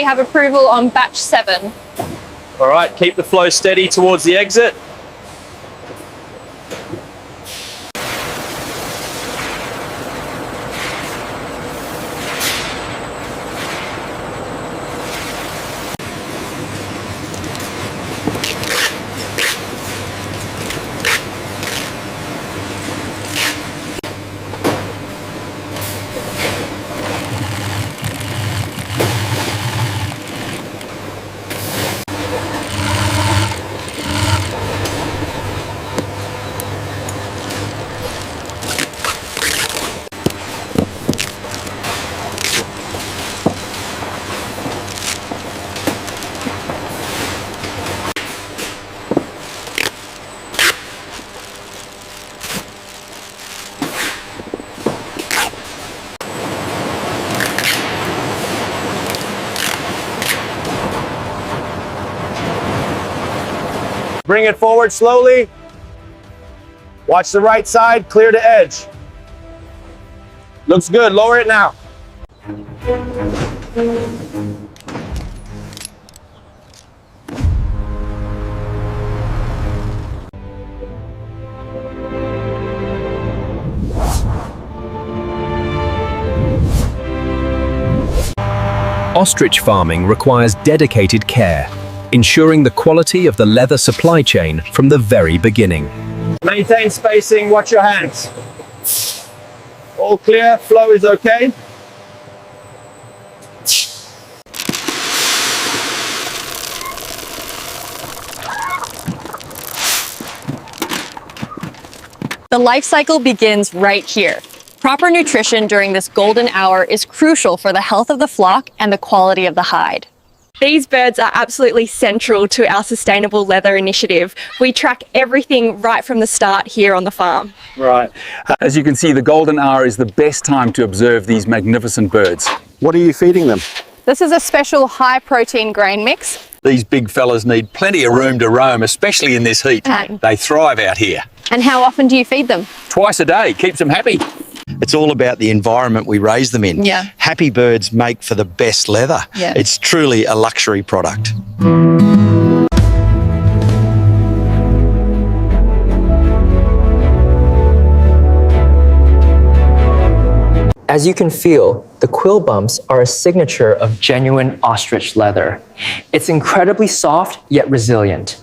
we have approval on batch 7. All right, keep the flow steady towards the exit. Bring it forward slowly. Watch the right side, clear to edge. Looks good, lower it now. Ostrich farming requires dedicated care, ensuring the quality of the leather supply chain from the very beginning. Maintain spacing, watch your hands. All clear, flow is okay. The life cycle begins right here. Proper nutrition during this golden hour is crucial for the health of the flock and the quality of the hide. These birds are absolutely central to our sustainable leather initiative. We track everything right from the start here on the farm. Right. As you can see, the golden hour is the best time to observe these magnificent birds. What are you feeding them? This is a special high protein grain mix. These big fellas need plenty of room to roam, especially in this heat. They thrive out here. And how often do you feed them? Twice a day, keeps them happy. It's all about the environment we raise them in. Yeah. Happy birds make for the best leather. Yeah. It's truly a luxury product. As you can feel, the quill bumps are a signature of genuine ostrich leather. It's incredibly soft yet resilient.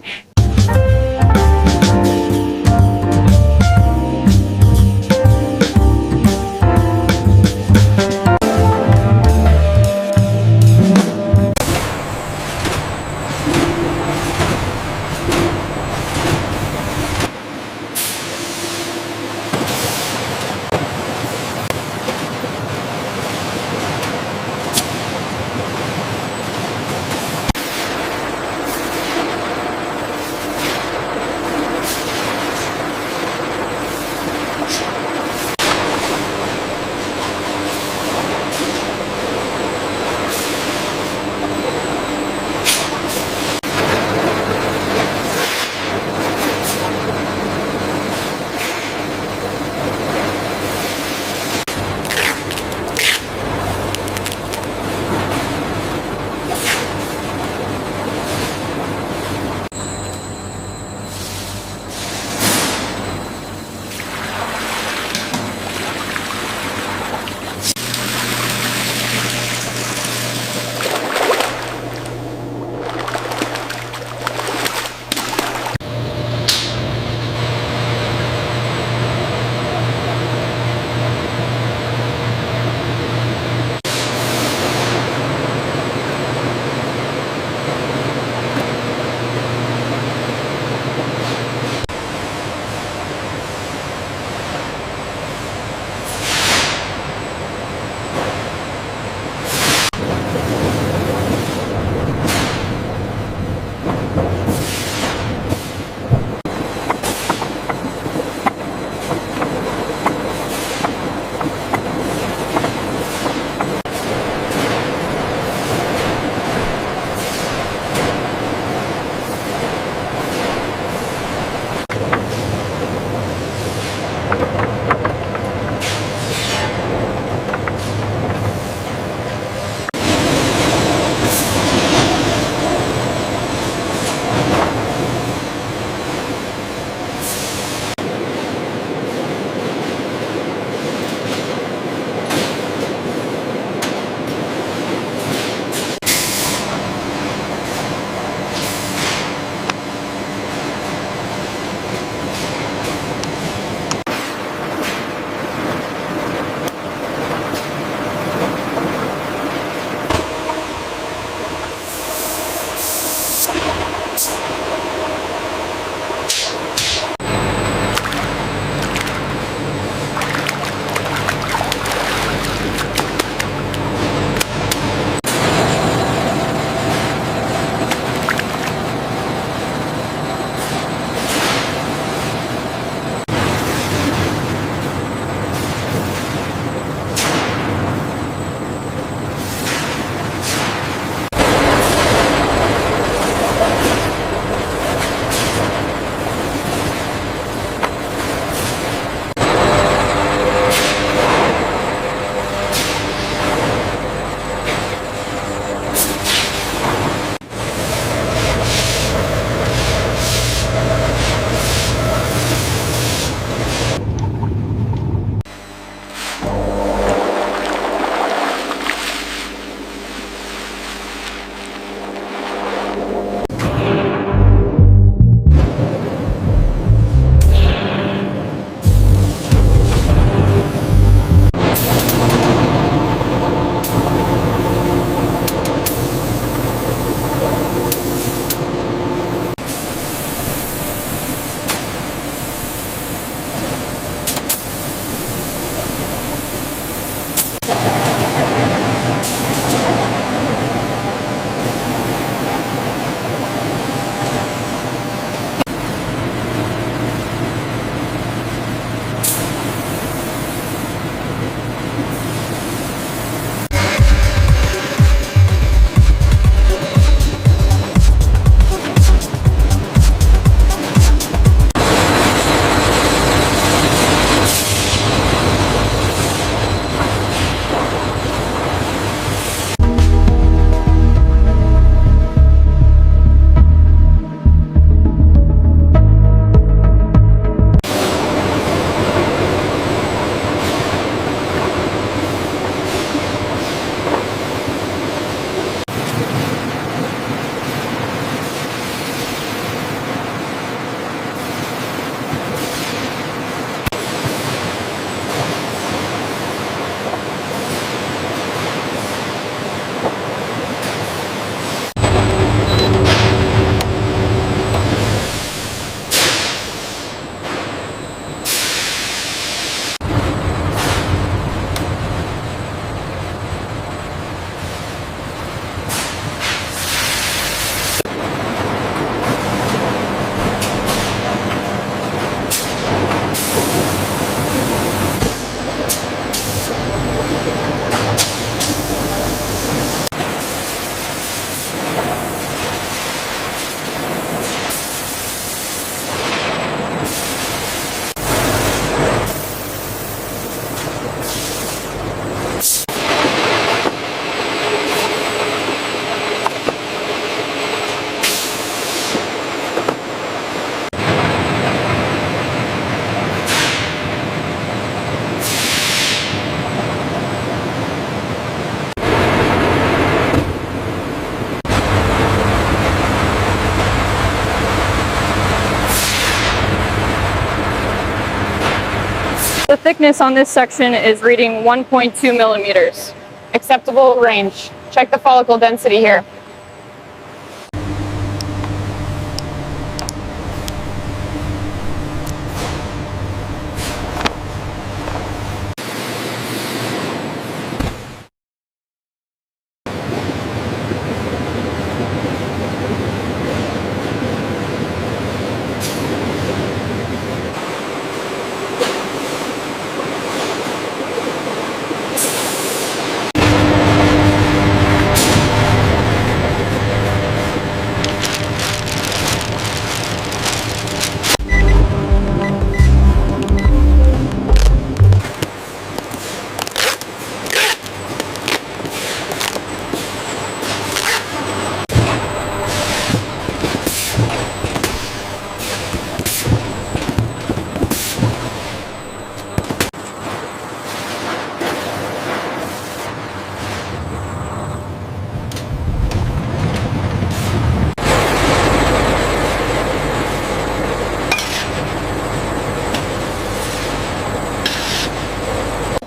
The thickness on this section is reading 1.2 millimeters. Acceptable range. Check the follicle density here.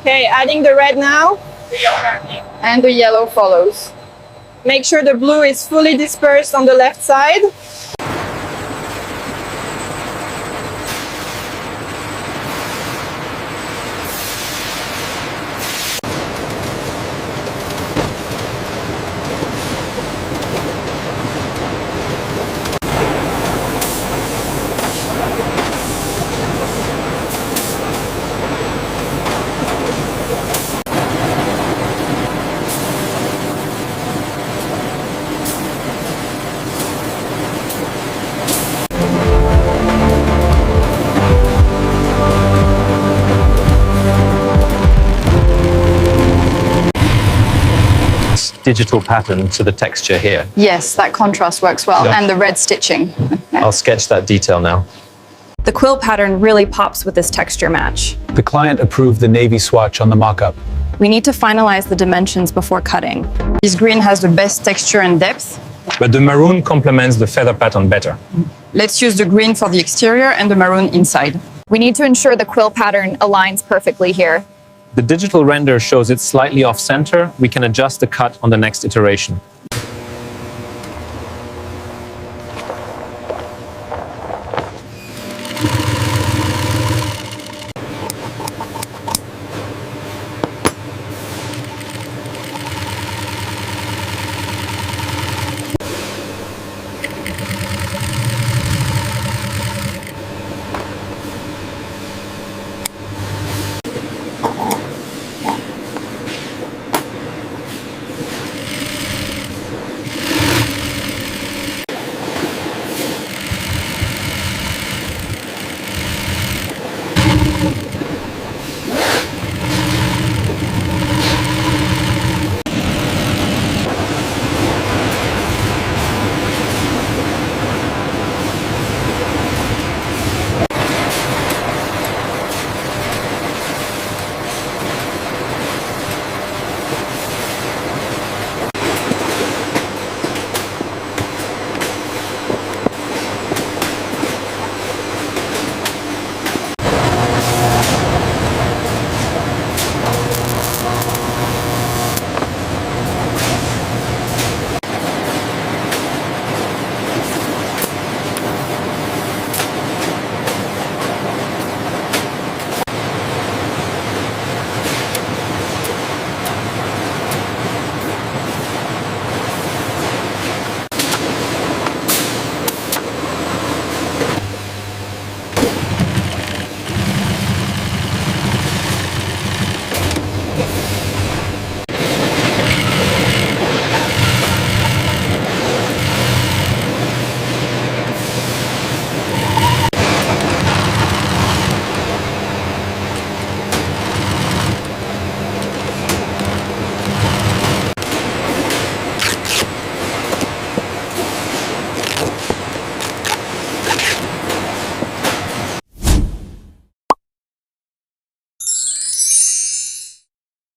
Okay, adding the red now, and the yellow follows. Make sure the blue is fully dispersed on the left side. Digital pattern to the texture here. Yes, that contrast works well, Yeah. and the red stitching. I'll sketch that detail now. The quill pattern really pops with this texture match. The client approved the navy swatch on the mock-up. We need to finalize the dimensions before cutting. This green has the best texture and depth. But the maroon complements the feather pattern better. Let's use the green for the exterior and the maroon inside. We need to ensure the quill pattern aligns perfectly here. The digital render shows it slightly off center. We can adjust the cut on the next iteration.